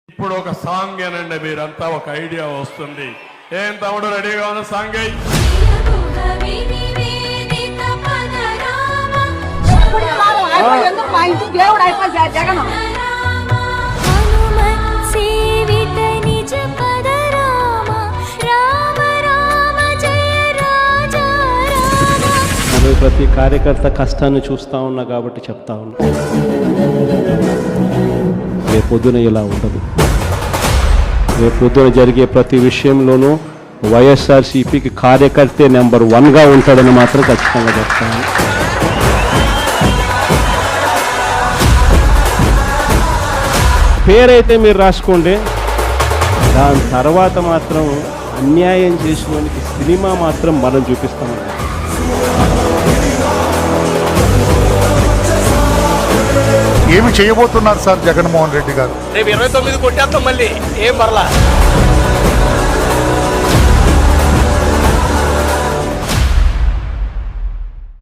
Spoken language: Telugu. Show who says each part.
Speaker 1: ఇప్పుడు ఒక సాంగ్ ఏనండి, మీరంతా ఒక ఐడియా వస్తుంది. ఏం తమ్ముడు రెడీగా ఉన్న సాంగ్ అయ్యి
Speaker 2: ప్రతి కార్యకర్త కష్టాన్ని చూస్తూ ఉన్నా కాబట్టి చెప్తా ఉన్నా, రేపు పొద్దున ఇలా ఉండదు. రేపు పొద్దున జరిగే ప్రతి విషయంలోనూ వైఎస్ఆర్సీపీకి కార్యకర్తే నెంబర్ 1గా ఉంటాడని మాత్రం ఖచ్చితంగా చెప్తాను. పేరైతే మీరు రాసుకోండి, దాని తర్వాత మాత్రం అన్యాయం చేసిన సినిమా మాత్రం మనం చూపిస్తామని.
Speaker 3: ఏమి చేయబోతున్నారు సార్ జగన్మోహన్ రెడ్డి గారు?
Speaker 4: రేపు 29 కొట్టేస్తాం, మళ్ళీ ఏం పర్లా.